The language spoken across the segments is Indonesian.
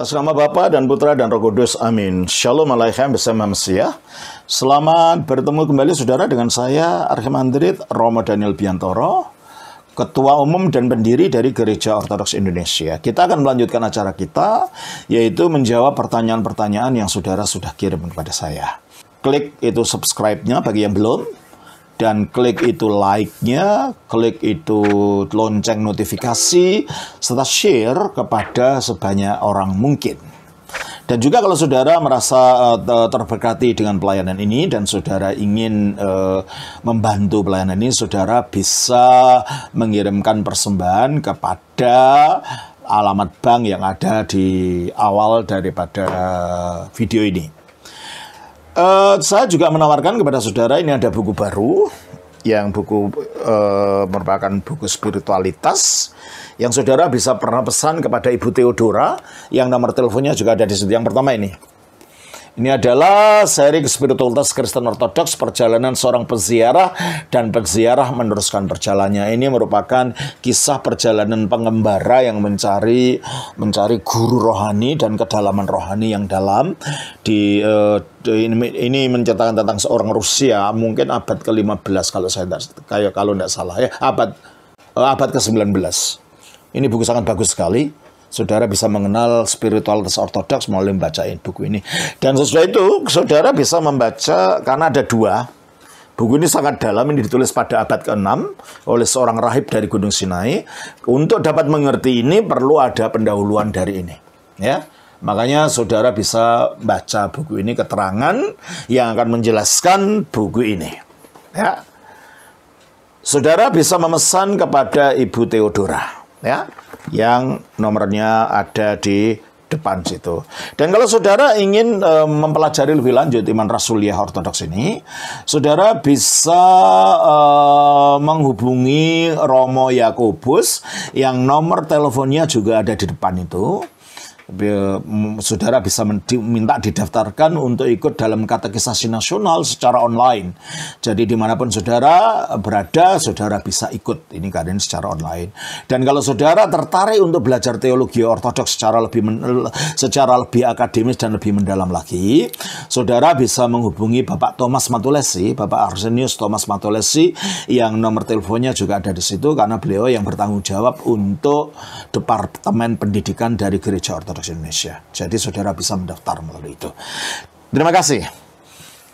Atas nama Bapa dan Putra dan Roh Kudus, amin. Shalom Aleichem bersama Mesiah. Selamat bertemu kembali saudara dengan saya, Archimandrit Romo Daniel Biantoro, Ketua Umum dan Pendiri dari Gereja Ortodoks Indonesia. Kita akan melanjutkan acara kita, yaitu menjawab pertanyaan-pertanyaan yang saudara sudah kirim kepada saya. Klik itu subscribe-nya bagi yang belum. Dan klik itu like-nya, klik itu lonceng notifikasi, serta share kepada sebanyak orang mungkin. Dan juga kalau saudara merasa terberkati dengan pelayanan ini dan saudara ingin membantu pelayanan ini, saudara bisa mengirimkan persembahan kepada alamat bank yang ada di awal daripada video ini. Saya juga menawarkan kepada saudara, ini ada buku baru, yang buku merupakan buku spiritualitas, yang saudara bisa pernah pesan kepada Ibu Theodora, yang nomor teleponnya juga ada di situ. Yang pertama ini adalah seri spiritualitas Kristen Ortodoks, perjalanan seorang peziarah dan peziarah meneruskan perjalanannya. Ini merupakan kisah perjalanan pengembara yang mencari guru rohani dan kedalaman rohani yang dalam. Ini menceritakan tentang seorang Rusia, mungkin abad ke-15 kalau tidak salah ya, abad ke-19. Ini buku sangat bagus sekali. Saudara bisa mengenal spiritualitas ortodoks melalui membacain buku ini. Dan sesudah itu, saudara bisa membaca, karena ada dua. Buku ini sangat dalam, ini ditulis pada abad ke-6 oleh seorang rahib dari Gunung Sinai. Untuk dapat mengerti ini, perlu ada pendahuluan dari ini. Ya, makanya saudara bisa baca buku ini, keterangan yang akan menjelaskan buku ini. Ya, saudara bisa memesan kepada Ibu Theodora. Ya, yang nomornya ada di depan situ. Dan kalau saudara ingin mempelajari lebih lanjut iman Rasuliah Ortodoks ini, saudara bisa menghubungi Romo Yakobus yang nomor teleponnya juga ada di depan itu. Saudara bisa minta didaftarkan untuk ikut dalam katekisasi nasional secara online. Jadi dimanapun saudara berada, saudara bisa ikut ini keadaan secara online. Dan kalau saudara tertarik untuk belajar teologi ortodoks secara lebih akademis dan lebih mendalam lagi, saudara bisa menghubungi Bapak Thomas Matulesi, Bapak Arsenius Thomas Matulesi, yang nomor teleponnya juga ada di situ, karena beliau yang bertanggung jawab untuk Departemen Pendidikan dari Gereja Ortodoks Indonesia. Jadi saudara bisa mendaftar melalui itu. Terima kasih.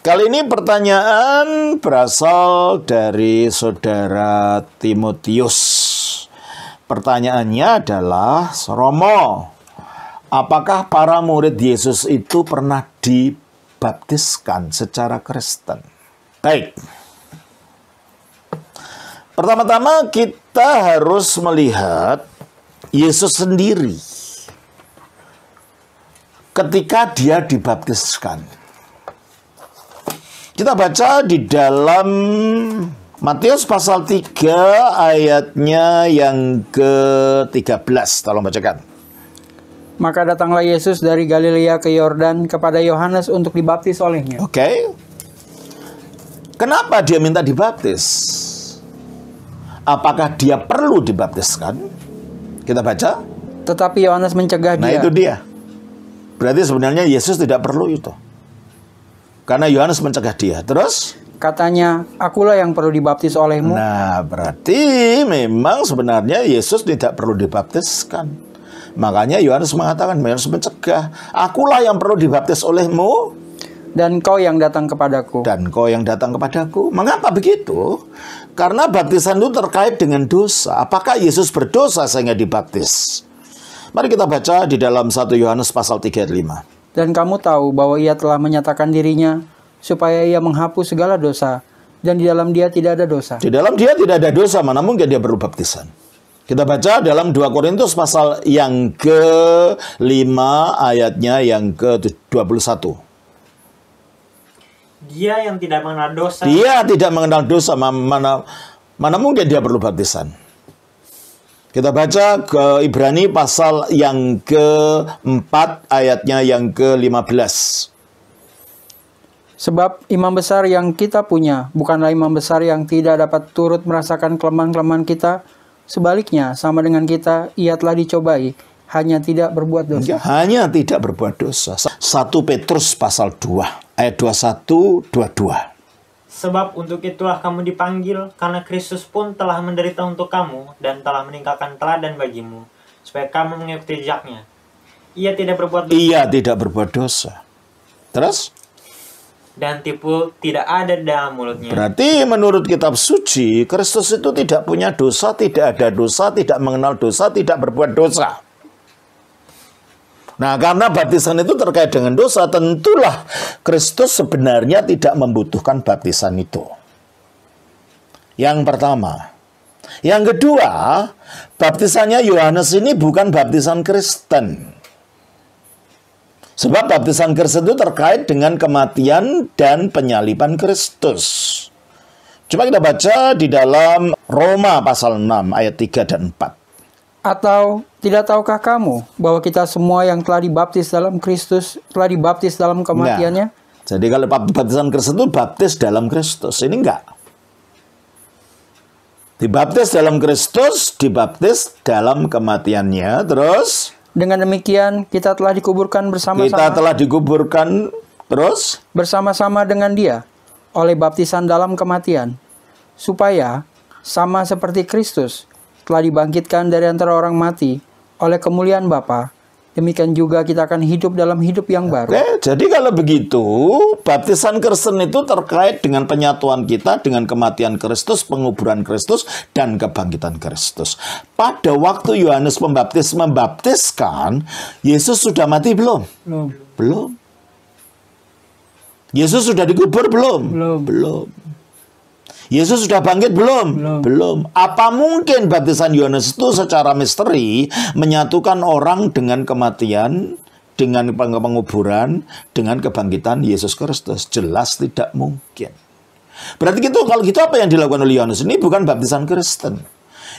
Kali ini pertanyaan berasal dari saudara Timotius. Pertanyaannya adalah, Romo, apakah para murid Yesus itu pernah dibaptiskan secara Kristen? Baik. Pertama-tama kita harus melihat Yesus sendiri ketika dia dibaptiskan. Kita baca di dalam Matius pasal 3 ayatnya yang ke-13. Tolong bacakan. Maka datanglah Yesus dari Galilea ke Yordan kepada Yohanes untuk dibaptis olehnya. Oke. Kenapa dia minta dibaptis? Apakah dia perlu dibaptiskan? Kita baca. Tetapi Yohanes mencegah dia. Nah, itu dia. Berarti sebenarnya Yesus tidak perlu itu. Karena Yohanes mencegah dia. Terus? Katanya, akulah yang perlu dibaptis olehmu. Nah, berarti memang sebenarnya Yesus tidak perlu dibaptiskan. Makanya Yohanes mengatakan, Yohanes mencegah. Akulah yang perlu dibaptis olehmu. Dan kau yang datang kepadaku. Dan kau yang datang kepadaku. Mengapa begitu? Karena baptisan itu terkait dengan dosa. Apakah Yesus berdosa sehingga dibaptis? Mari kita baca di dalam 1 Yohanes pasal 3 ayat 5. Dan kamu tahu bahwa ia telah menyatakan dirinya supaya ia menghapus segala dosa, dan di dalam dia tidak ada dosa. Di dalam dia tidak ada dosa, mana mungkin dia perlu baptisan. Kita baca dalam 2 Korintus pasal yang ke-5 ayatnya yang ke-21. Dia yang tidak mengenal dosa. Dia tidak mengenal dosa, mana mungkin dia perlu baptisan. Kita baca ke Ibrani pasal yang ke-4 ayatnya yang ke-15. Sebab imam besar yang kita punya bukanlah imam besar yang tidak dapat turut merasakan kelemahan-kelemahan kita. Sebaliknya, sama dengan kita, ia telah dicobai, hanya tidak berbuat dosa. Hanya tidak berbuat dosa. 1 Petrus pasal 2 ayat 21-22. Sebab untuk itulah kamu dipanggil, karena Kristus pun telah menderita untuk kamu dan telah meninggalkan teladan bagimu, supaya kamu mengikuti jejaknya. Ia tidak berbuat dosa. Ia tidak berbuat dosa. Terus? Dan tipu tidak ada dalam mulutnya. Berarti menurut kitab suci, Kristus itu tidak punya dosa, tidak ada dosa, tidak mengenal dosa, tidak berbuat dosa. Nah, karena baptisan itu terkait dengan dosa, tentulah Kristus sebenarnya tidak membutuhkan baptisan itu. Yang pertama. Yang kedua, baptisannya Yohanes ini bukan baptisan Kristen. Sebab baptisan Kristen itu terkait dengan kematian dan penyaliban Kristus. Coba kita baca di dalam Roma pasal 6 ayat 3 dan 4. Atau tidak tahukah kamu bahwa kita semua yang telah dibaptis dalam Kristus telah dibaptis dalam kematiannya? Nah, jadi kalau baptisan Kristen itu baptis dalam Kristus. Ini enggak. Dibaptis dalam Kristus, dibaptis dalam kematiannya. Terus? Dengan demikian kita telah dikuburkan bersama-sama. Kita telah dikuburkan terus? Bersama-sama dengan dia oleh baptisan dalam kematian. Supaya sama seperti Kristus telah dibangkitkan dari antara orang mati oleh kemuliaan Bapa, demikian juga kita akan hidup dalam hidup yang baru. Oke, jadi kalau begitu, baptisan Kristen itu terkait dengan penyatuan kita dengan kematian Kristus, penguburan Kristus, dan kebangkitan Kristus. Pada waktu Yohanes Pembaptis membaptiskan, Yesus sudah mati belum? Belum. Belum. Yesus sudah dikubur belum? Belum. Belum. Yesus sudah bangkit belum? Belum. Belum. Apa mungkin baptisan Yohanes itu secara misteri menyatukan orang dengan kematian, dengan penguburan, dengan kebangkitan Yesus Kristus? Jelas tidak mungkin. Berarti gitu, kalau gitu apa yang dilakukan oleh Yohanes ini bukan baptisan Kristen.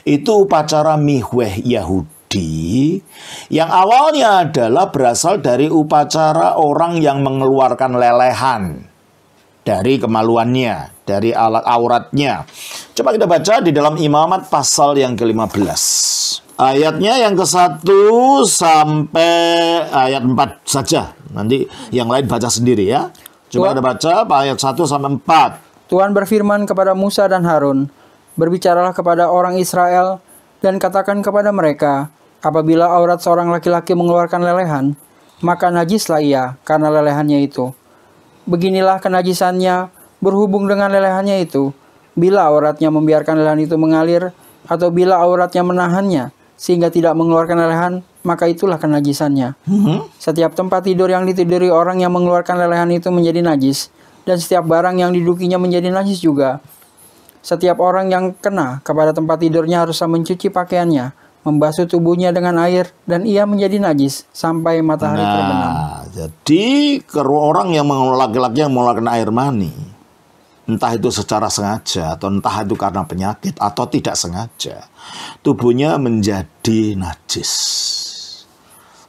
Itu upacara mihweh Yahudi yang awalnya adalah berasal dari upacara orang yang mengeluarkan lelehan dari kemaluannya, dari alat auratnya. Coba kita baca di dalam Imamat pasal yang ke-15. Ayatnya yang ke-1 sampai ayat 4 saja. Nanti yang lain baca sendiri ya. Coba kita baca ayat 1 sampai 4. Tuhan berfirman kepada Musa dan Harun, berbicaralah kepada orang Israel dan katakan kepada mereka, apabila aurat seorang laki-laki mengeluarkan lelehan, maka najislah ia karena lelehannya itu. Beginilah kenajisannya berhubung dengan lelehannya itu. Bila auratnya membiarkan lelehan itu mengalir, atau bila auratnya menahannya sehingga tidak mengeluarkan lelehan, maka itulah kenajisannya. Setiap tempat tidur yang ditiduri orang yang mengeluarkan lelehan itu menjadi najis, dan setiap barang yang didudukinya menjadi najis juga. Setiap orang yang kena kepada tempat tidurnya haruslah mencuci pakaiannya, membasuh tubuhnya dengan air, dan ia menjadi najis sampai matahari terbenam. Jadi orang yang laki-laki yang mengeluarkan air mani, entah itu secara sengaja atau entah itu karena penyakit atau tidak sengaja, tubuhnya menjadi najis.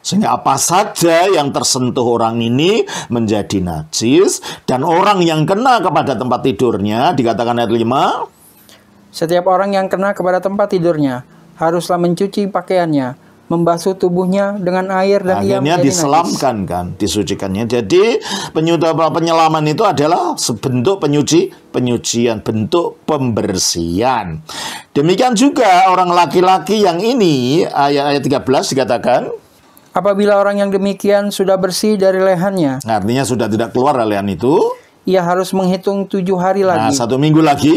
Sehingga apa saja yang tersentuh orang ini menjadi najis, dan orang yang kena kepada tempat tidurnya, dikatakan ayat 5, setiap orang yang kena kepada tempat tidurnya haruslah mencuci pakaiannya, membasuh tubuhnya dengan air, dan ia akhirnya menjadi diselamkan najis. kan, disucikannya. Jadi penyelaman itu adalah sebentuk penyucian, bentuk pembersihan. Demikian juga orang laki-laki yang ini, ayat 13 dikatakan, apabila orang yang demikian sudah bersih dari lehannya, artinya sudah tidak keluar lehan itu, ia harus menghitung 7 hari nah lagi 1 minggu lagi,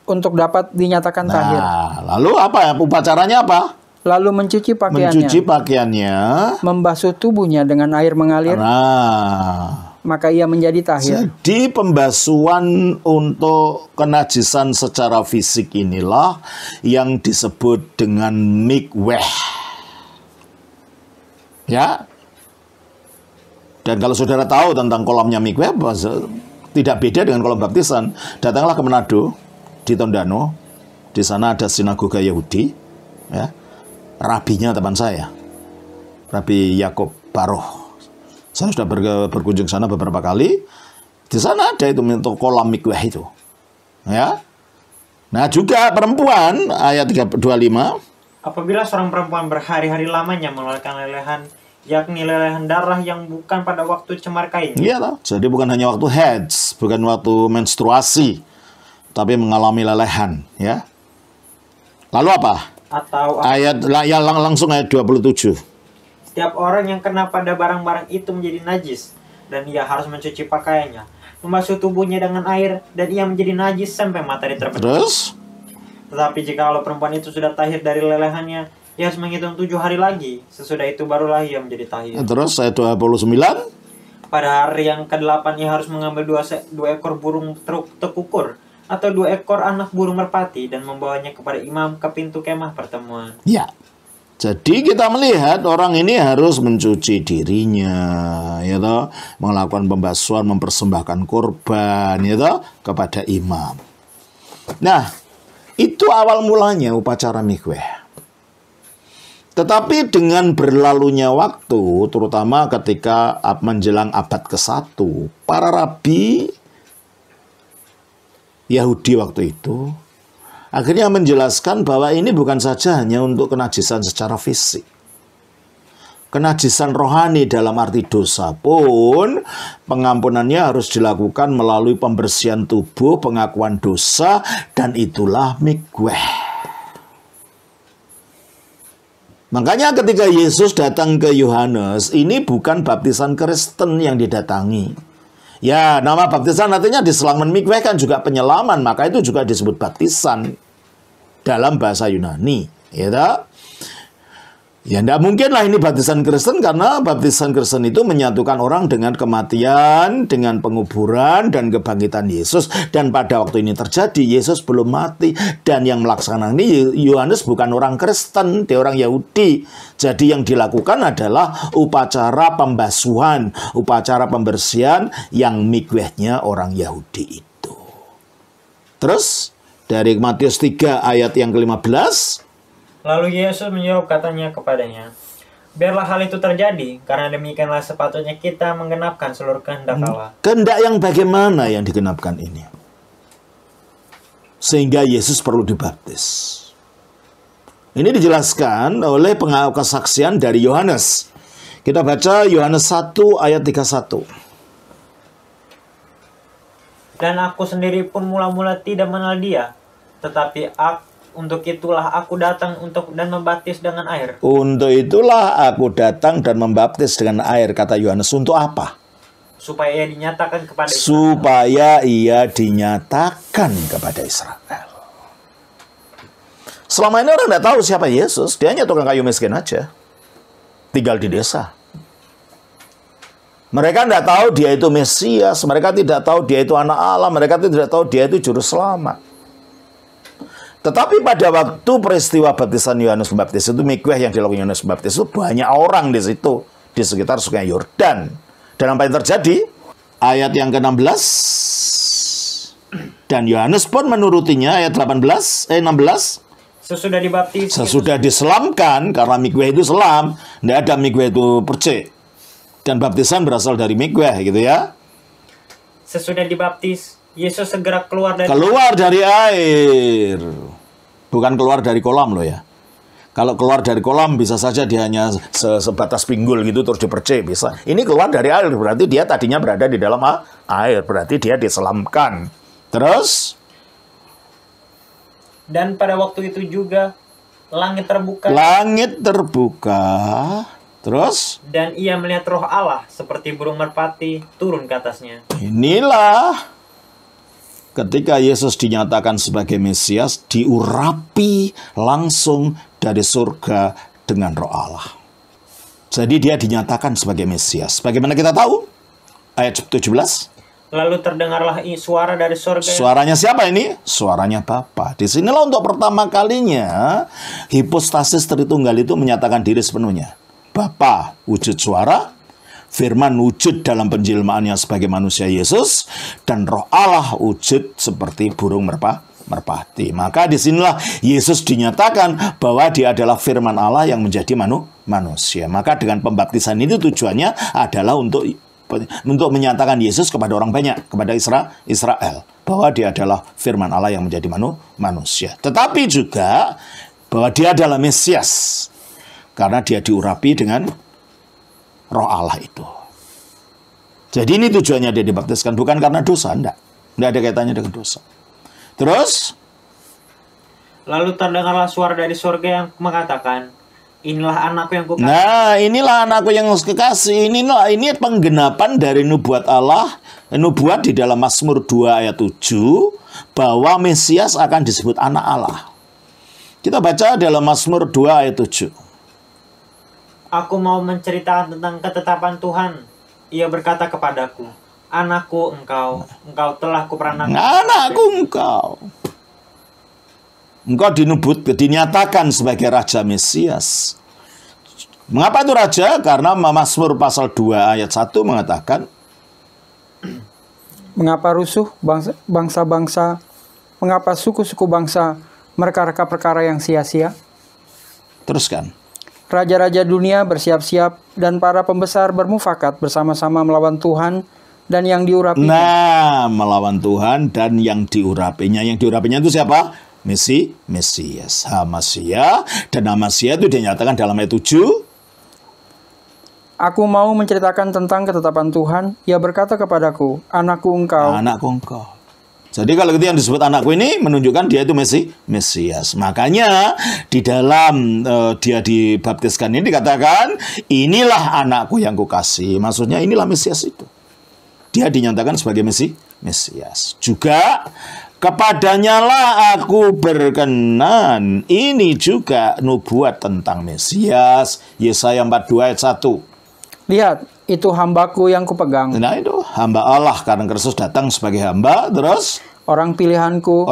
untuk dapat dinyatakan tahir. nah lalu apa upacaranya apa? Lalu mencuci pakaiannya, Mencuci pakaiannya, membasuh tubuhnya dengan air mengalir, nah maka ia menjadi tahir. jadi pembasuhan untuk kenajisan secara fisik inilah yang disebut dengan mikweh. Ya. Dan kalau saudara tahu tentang kolamnya mikweh, tidak beda dengan kolam baptisan. Datanglah ke Manado, di Tondano. Di sana ada sinagoga Yahudi, ya. Rabinya teman saya, Rabi Yakob Baroh. Saya sudah berkunjung sana beberapa kali. Di sana ada itu untuk kolam mikweh itu, ya. Nah juga perempuan, ayat 25. Apabila seorang perempuan berhari-hari lamanya mengeluarkan lelehan, yakni lelehan darah yang bukan pada waktu cemar kainnya. Iya toh. Jadi bukan hanya waktu haid, bukan waktu menstruasi, tapi mengalami lelehan, ya. Lalu apa? Atau Ayat ya, langsung ayat 27. setiap orang yang kena pada barang-barang itu menjadi najis, dan ia harus mencuci pakaiannya, membasuh tubuhnya dengan air, dan ia menjadi najis sampai matahari terbenam. Terus? Tetapi jikalau perempuan itu sudah tahir dari lelehannya, ia harus menghitung 7 hari lagi. Sesudah itu barulah ia menjadi tahir. Terus ayat 29. Pada hari yang ke-8 ia harus mengambil dua ekor burung tekukur atau 2 ekor anak burung merpati dan membawanya kepada imam ke pintu kemah pertemuan. Ya. Jadi kita melihat orang ini harus mencuci dirinya, ya toh, melakukan pembasuhan, mempersembahkan korban, ya toh, kepada imam. Nah, itu awal mulanya upacara mikweh. Tetapi dengan berlalunya waktu, terutama ketika menjelang abad ke-1, para rabi Yahudi waktu itu akhirnya menjelaskan bahwa ini bukan saja hanya untuk kenajisan secara fisik. Kenajisan rohani dalam arti dosa pun pengampunannya harus dilakukan melalui pembersihan tubuh, pengakuan dosa, dan itulah mikweh. Makanya ketika Yesus datang ke Yohanes, ini bukan baptisan Kristen yang didatangi. Ya, nama baptisan artinya diselaman, mikweh kan juga penyelaman, maka itu juga disebut baptisan dalam bahasa Yunani, ya tak? Ya, tidak mungkin lah ini baptisan Kristen, karena baptisan Kristen itu menyatukan orang dengan kematian, dengan penguburan, dan kebangkitan Yesus. Dan pada waktu ini terjadi, Yesus belum mati. Dan yang melaksanakan ini, Yohanes bukan orang Kristen, dia orang Yahudi. Jadi yang dilakukan adalah upacara pembasuhan, upacara pembersihan yang mikwehnya orang Yahudi itu. Terus, dari Matius 3 ayat yang ke-15, Lalu Yesus menjawab katanya kepadanya, biarlah hal itu terjadi, karena demikianlah sepatutnya kita menggenapkan seluruh kehendak Allah. Kehendak yang bagaimana yang digenapkan ini? Sehingga Yesus perlu dibaptis. Ini dijelaskan oleh kesaksian dari Yohanes. Kita baca Yohanes 1 ayat 31. Dan aku sendiri pun mula-mula tidak mengenal dia, tetapi untuk itulah aku datang dan membaptis dengan air. Untuk itulah aku datang dan membaptis dengan air, kata Yohanes. Untuk apa? Supaya ia dinyatakan kepada Israel. Supaya ia dinyatakan kepada Israel. Selama ini orang tidak tahu siapa Yesus. Dia hanya tukang kayu miskin aja. Tinggal di desa. Mereka tidak tahu dia itu Mesias. Mereka tidak tahu dia itu anak Allah. Mereka tidak tahu dia itu juru selamat. Tetapi pada waktu peristiwa baptisan Yohanes Pembaptis itu, mikweh yang dilakukan Yohanes Pembaptis itu, banyak orang di situ, di sekitar sungai Yordan. Dan apa yang terjadi? Ayat yang ke-16. Dan Yohanes pun menurutinya, ayat 16. Sesudah dibaptis. Sesudah diselamkan, karena mikweh itu selam. Tidak ada mikweh itu percik. Dan baptisan berasal dari mikweh, gitu ya. Sesudah dibaptis, Yesus segera keluar dari air. Bukan keluar dari kolam loh ya. Kalau keluar dari kolam bisa saja dia hanya sebatas pinggul gitu terus dipercik, bisa. Ini keluar dari air, berarti dia tadinya berada di dalam air. Berarti dia diselamkan. Terus? Dan pada waktu itu juga langit terbuka. Langit terbuka. Terus? Dan ia melihat roh Allah seperti burung merpati turun ke atasnya. Inilah ketika Yesus dinyatakan sebagai Mesias, diurapi langsung dari surga dengan roh Allah. Jadi dia dinyatakan sebagai Mesias. Bagaimana kita tahu? Ayat 17. Lalu terdengarlah suara dari surga. Suaranya siapa ini? Suaranya Bapa. Disinilah untuk pertama kalinya hipostasis Tritunggal itu menyatakan diri sepenuhnya. Bapa wujud suara, Firman wujud dalam penjelmaannya sebagai manusia Yesus, dan Roh Allah wujud seperti burung merpati. Maka disinilah Yesus dinyatakan bahwa dia adalah Firman Allah yang menjadi manusia. Maka dengan pembaptisan itu tujuannya adalah untuk menyatakan Yesus kepada orang banyak, kepada Israel, bahwa dia adalah Firman Allah yang menjadi manusia. Tetapi juga bahwa dia adalah Mesias karena dia diurapi dengan Roh Allah itu. Jadi ini tujuannya dia dibaptiskan, bukan karena dosa, enggak ada kaitannya dengan dosa. Terus lalu terdengarlah suara dari surga yang mengatakan, inilah anakku yang kukasihi. Nah, inilah anakku yang kekasih. Ini penggenapan dari nubuat Allah, nubuat di dalam Mazmur 2 ayat 7 bahwa Mesias akan disebut anak Allah. Kita baca dalam Mazmur 2 ayat 7. Aku mau menceritakan tentang ketetapan Tuhan. Ia berkata kepadaku, anakku engkau telah kuperanakan. Anakku engkau. Engkau dinyatakan sebagai Raja Mesias. Mengapa itu Raja? Karena Mazmur pasal 2 ayat 1 mengatakan, mengapa rusuh bangsa-bangsa, mengapa suku-suku bangsa mereka-reka perkara yang sia-sia? Teruskan. Raja-raja dunia bersiap-siap dan para pembesar bermufakat bersama-sama melawan Tuhan dan yang diurapinya. Nah, melawan Tuhan dan yang diurapinya. Yang diurapinya itu siapa? Mesias, Hamasia. Dan Hamasia itu dinyatakan dalam ayat 7. Aku mau menceritakan tentang ketetapan Tuhan. Ia berkata kepadaku, anakku engkau. Anakku engkau. Jadi kalau itu yang disebut anakku ini menunjukkan dia itu Mesias. Makanya di dalam dia dibaptiskan ini dikatakan, inilah anakku yang kukasihi. Maksudnya inilah Mesias itu. Dia dinyatakan sebagai Mesias. Juga kepadanya lah aku berkenan. Ini juga nubuat tentang Mesias. Yesaya 42 ayat 1. Lihat, itu hambaku yang kupegang. Nah itu hamba Allah karena Kristus datang sebagai hamba. Terus orang pilihanku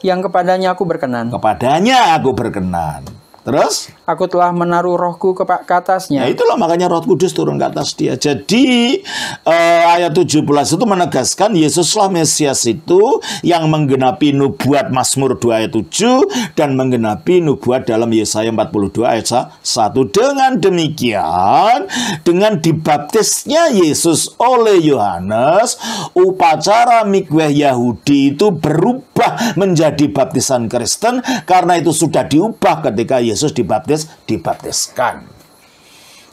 yang kepadanya aku berkenan. Kepadanya aku berkenan. Terus aku telah menaruh rohku ke atasnya. Ya itulah makanya Roh Kudus turun ke atas dia. Jadi ayat 17 itu menegaskan Yesuslah Mesias itu yang menggenapi nubuat Mazmur 2 ayat 7 dan menggenapi nubuat dalam Yesaya 42 ayat 1. Dengan demikian, dengan dibaptisnya Yesus oleh Yohanes, upacara mikvah Yahudi itu berubah menjadi baptisan Kristen karena itu sudah diubah ketika Yesus dibaptiskan.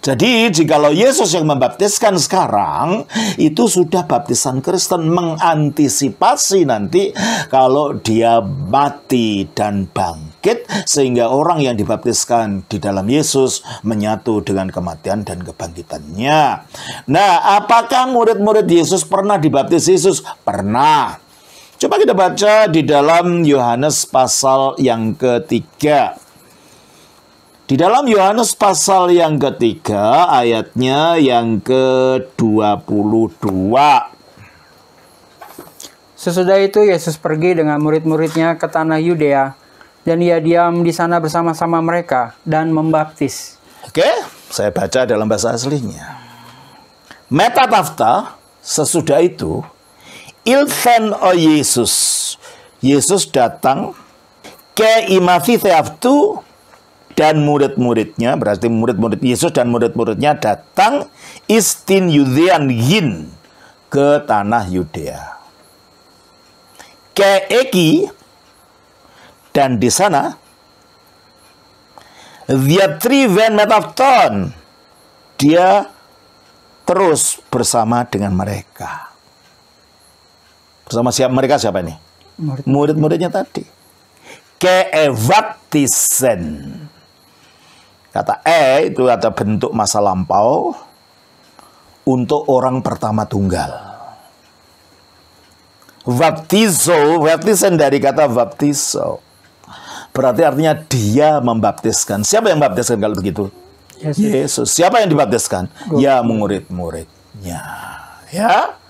Jadi jikalau Yesus yang membaptiskan sekarang, itu sudah baptisan Kristen, mengantisipasi nanti kalau dia mati dan bangkit sehingga orang yang dibaptiskan di dalam Yesus menyatu dengan kematian dan kebangkitannya. Nah, apakah murid-murid Yesus pernah dibaptis Yesus? Pernah. Coba kita baca di dalam Yohanes pasal yang ketiga. Di dalam Yohanes pasal yang ketiga, ayatnya yang ke-22. Sesudah itu Yesus pergi dengan murid-muridnya ke tanah Yudea, dan ia diam di sana bersama-sama mereka dan membaptis. Oke, saya baca dalam bahasa aslinya. Metatafta, sesudah itu, ilfen o Yesus. Yesus datang ke imafi theaftu, dan murid-muridnya, berarti murid-murid Yesus dan murid-muridnya datang istin Yudean yin, ke tanah Yudea. Ke Eki, dan di sana Viatriven metafton, dia terus bersama dengan mereka. Bersama mereka siapa ini? Murid-muridnya tadi. Ke evatisen. Kata itu ada bentuk masa lampau untuk orang pertama tunggal. Baptizen dari kata baptizo. Berarti artinya dia membaptiskan. Siapa yang membaptiskan kalau begitu? Yesus. Siapa yang dibaptiskan? Ya, murid-muridnya. Ya.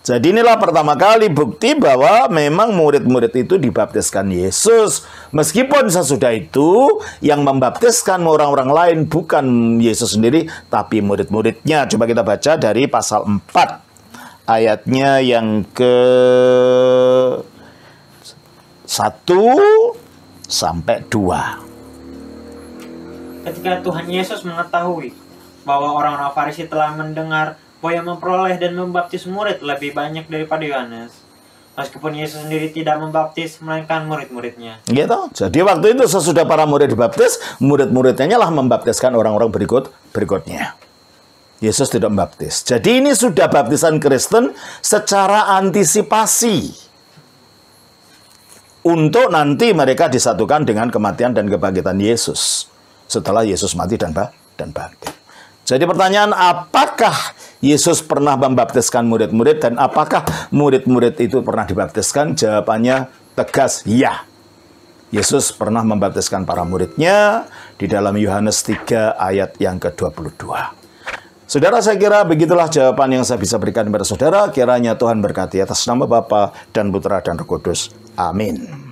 Jadi inilah pertama kali bukti bahwa memang murid-murid itu dibaptiskan Yesus. Meskipun sesudah itu yang membaptiskan orang-orang lain bukan Yesus sendiri, tapi murid-muridnya. Coba kita baca dari pasal 4. Ayatnya yang ke-1 sampai 2. Ketika Tuhan Yesus mengetahui bahwa orang-orang Farisi telah mendengar bahwa yang memperoleh dan membaptis murid lebih banyak daripada Yohanes, Meskipun Yesus sendiri tidak membaptis, melainkan murid-muridnya. Gitu. Jadi waktu itu sesudah para murid dibaptis, murid-muridnya lah membaptiskan orang-orang berikutnya. Yesus tidak membaptis. Jadi ini sudah baptisan Kristen secara antisipasi. Untuk nanti mereka disatukan dengan kematian dan kebangkitan Yesus. Setelah Yesus mati dan bangkit. Jadi pertanyaan, apakah Yesus pernah membaptiskan murid-murid dan apakah murid-murid itu pernah dibaptiskan? Jawabannya tegas, ya. Yesus pernah membaptiskan para muridnya di dalam Yohanes 3 ayat yang ke-22. Saudara, saya kira begitulah jawaban yang saya bisa berikan kepada saudara. Kiranya Tuhan berkati atas nama Bapa dan Putra dan Roh Kudus. Amin.